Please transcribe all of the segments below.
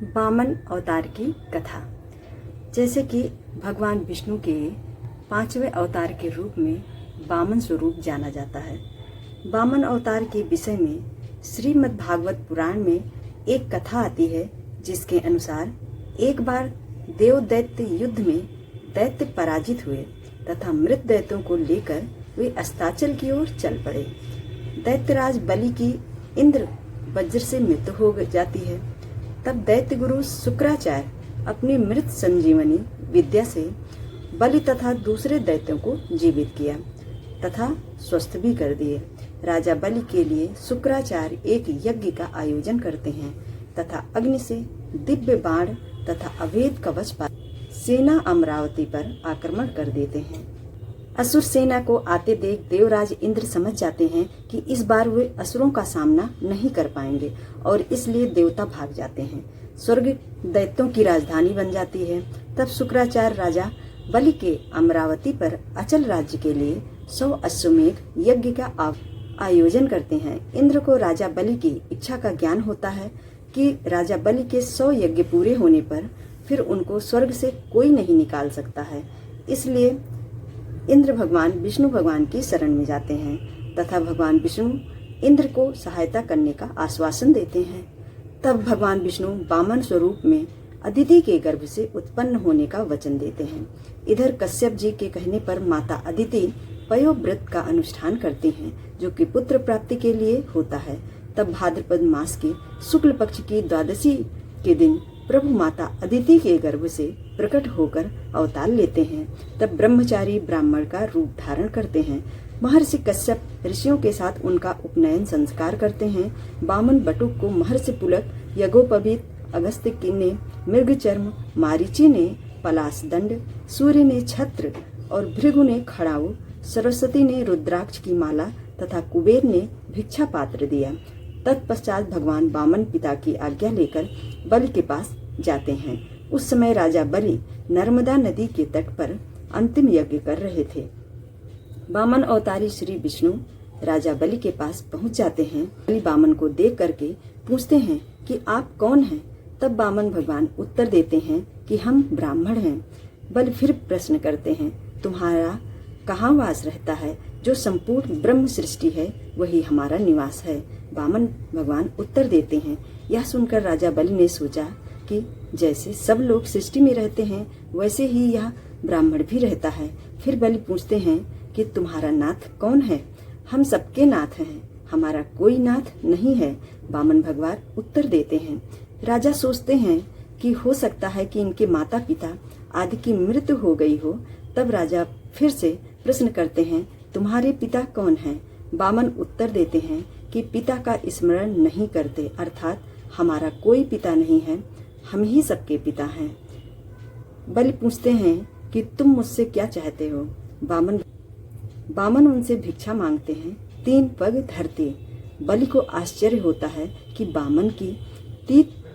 वामन अवतार की कथा। जैसे कि भगवान विष्णु के 5वें अवतार के रूप में वामन स्वरूप जाना जाता है। वामन अवतार के विषय में श्रीमद् भागवत पुराण में एक कथा आती है, जिसके अनुसार एक बार देव दैत्य युद्ध में दैत्य पराजित हुए तथा मृत दैत्यों को लेकर वे अस्ताचल की ओर चल पड़े। दैत्यराज बलि की इंद्र वज्र से मृत्यु हो जाती है। तब दैत्य गुरु शुक्राचार्य अपनी मृत संजीवनी विद्या से बलि तथा दूसरे दैत्यों को जीवित किया तथा स्वस्थ भी कर दिए। राजा बलि के लिए शुक्राचार्य एक यज्ञ का आयोजन करते हैं तथा अग्नि से दिव्य बाण तथा अभेद कवच पर सेना अमरावती पर आक्रमण कर देते हैं। असुर सेना को आते देख देवराज इंद्र समझ जाते हैं कि इस बार वे असुरों का सामना नहीं कर पाएंगे और इसलिए देवता भाग जाते हैं। स्वर्ग दैत्यों की राजधानी बन जाती है। तब शुक्राचार्य राजा बलि के अमरावती पर अचल राज्य के लिए 100 अश्वमेध यज्ञ का आयोजन करते हैं। इंद्र को राजा बलि की इच्छा का ज्ञान होता है कि राजा बलि के 100 यज्ञ पूरे होने पर फिर उनको स्वर्ग से कोई नहीं निकाल सकता है। इसलिए इंद्र भगवान विष्णु भगवान की शरण में जाते हैं तथा भगवान विष्णु इंद्र को सहायता करने का आश्वासन देते हैं। तब भगवान विष्णु वामन स्वरूप में अदिति के गर्भ से उत्पन्न होने का वचन देते हैं। इधर कश्यप जी के कहने पर माता अदिति पयोव्रत का अनुष्ठान करती हैं, जो कि पुत्र प्राप्ति के लिए होता है। तब भाद्रपद मास के शुक्ल पक्ष की द्वादशी के दिन प्रभु माता अदिति के गर्भ से प्रकट होकर अवतार लेते हैं। तब ब्रह्मचारी ब्राह्मण का रूप धारण करते हैं। महर्षि कश्यप ऋषियों के साथ उनका उपनयन संस्कार करते हैं। वामन बटुक को महर्षि पुलक, यज्ञोपवीत अगस्त्य ने मृगचर्म, मारीची ने पलाश दंड, सूर्य ने छत्र और भृगु ने खड़ाऊ, सरस्वती ने रुद्राक्ष की माला तथा कुबेर ने भिक्षा पात्र दिया। तत्पश्चात भगवान वामन पिता की आज्ञा लेकर बलि के पास जाते हैं। उस समय राजा बलि नर्मदा नदी के तट पर अंतिम यज्ञ कर रहे थे। वामन अवतारी श्री विष्णु राजा बलि के पास पहुंच जाते हैं। बलि वामन को देख करके पूछते हैं कि आप कौन हैं? तब वामन भगवान उत्तर देते हैं कि हम ब्राह्मण हैं। बलि फिर प्रश्न करते हैं, तुम्हारा कहाँ वास रहता है? जो संपूर्ण ब्रह्म सृष्टि है वही हमारा निवास है। वामन भगवान उत्तर देते हैं। यह सुनकर राजा बलि ने सोचा कि जैसे सब लोग सृष्टि में रहते हैं वैसे ही यह ब्राह्मण भी रहता है। फिर बलि पूछते हैं कि तुम्हारा नाथ कौन है? हम सबके नाथ हैं, हमारा कोई नाथ नहीं है। वामन भगवान उत्तर देते हैं। राजा सोचते हैं कि हो सकता है कि इनके माता पिता आदि की मृत्यु हो गई हो। तब राजा फिर से प्रश्न करते हैं, तुम्हारे पिता कौन हैं? वामन उत्तर देते हैं कि पिता का स्मरण नहीं करते, अर्थात हमारा कोई पिता नहीं है, हम ही सबके पिता हैं। बलि पूछते हैं कि तुम मुझसे क्या चाहते हो? वामन उनसे भिक्षा मांगते हैं। 3 पग धरती। बलि को आश्चर्य होता है कि वामन की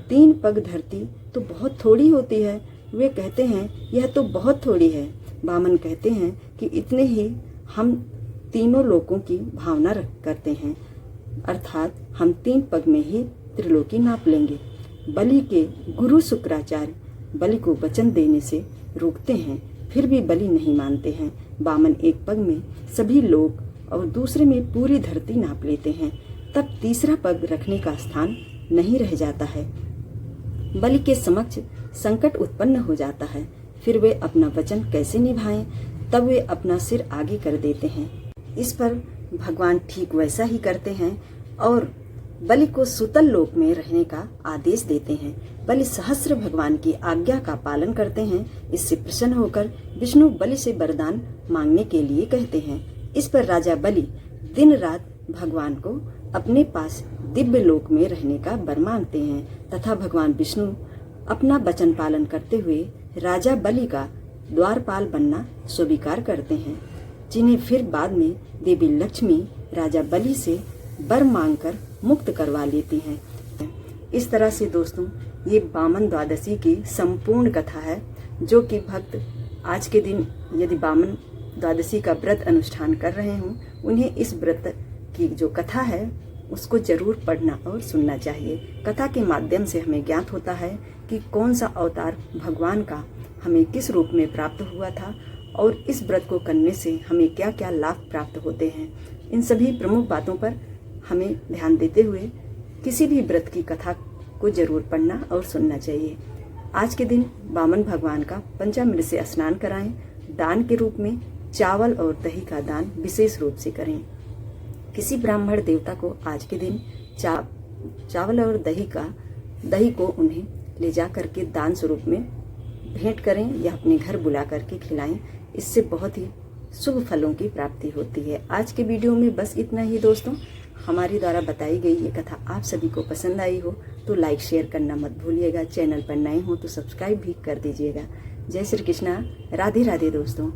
3 पग धरती तो बहुत थोड़ी होती है। वे कहते हैं यह तो बहुत थोड़ी है। वामन कहते हैं कि इतने ही हम तीनों लोकों की भावना करते हैं, अर्थात हम 3 पग में ही त्रिलोकी नाप लेंगे। बलि के गुरु शुक्राचार्य बलि को वचन देने से रोकते हैं, फिर भी बलि नहीं मानते हैं। वामन एक पग में सभी लोक और दूसरे में पूरी धरती नाप लेते हैं। तब तीसरा पग रखने का स्थान नहीं रह जाता है। बलि के समक्ष संकट उत्पन्न हो जाता है। फिर वे अपना वचन कैसे निभाएं? तब वे अपना सिर आगे कर देते हैं। इस पर भगवान ठीक वैसा ही करते हैं और बलि को सुतल लोक में रहने का आदेश देते हैं। बलि सहस्र भगवान की आज्ञा का पालन करते हैं। इससे प्रसन्न होकर विष्णु बलि से वरदान मांगने के लिए कहते हैं। इस पर राजा बलि दिन रात भगवान को अपने पास दिव्य लोक में रहने का वर मांगते हैं तथा भगवान विष्णु अपना वचन पालन करते हुए राजा बलि का द्वारपाल बनना स्वीकार करते हैं, जिन्हें फिर बाद में देवी लक्ष्मी राजा बलि से वर मांगकर मुक्त करवा लेती हैं। इस तरह से दोस्तों ये वामन द्वादशी की संपूर्ण कथा है, जो कि भक्त आज के दिन यदि वामन द्वादशी का व्रत अनुष्ठान कर रहे हों, उन्हें इस व्रत की जो कथा है उसको जरूर पढ़ना और सुनना चाहिए। कथा के माध्यम से हमें ज्ञात होता है कि कौन सा अवतार भगवान का हमें किस रूप में प्राप्त हुआ था और इस व्रत को करने से हमें क्या क्या लाभ प्राप्त होते हैं। इन सभी प्रमुख बातों पर हमें ध्यान देते हुए किसी भी व्रत की कथा को जरूर पढ़ना और सुनना चाहिए। आज के दिन वामन भगवान का पंचामृत से स्नान कराएं। दान के रूप में चावल और दही का दान विशेष रूप से करें। किसी ब्राह्मण देवता को आज के दिन चावल और दही को उन्हें ले जा करके दान स्वरूप में भेंट करें या अपने घर बुला करके खिलाएं। इससे बहुत ही शुभ फलों की प्राप्ति होती है। आज के वीडियो में बस इतना ही दोस्तों। हमारे द्वारा बताई गई ये कथा आप सभी को पसंद आई हो तो लाइक शेयर करना मत भूलिएगा। चैनल पर नए हो तो सब्सक्राइब भी कर दीजिएगा। जय श्री कृष्णा। राधे राधे दोस्तों।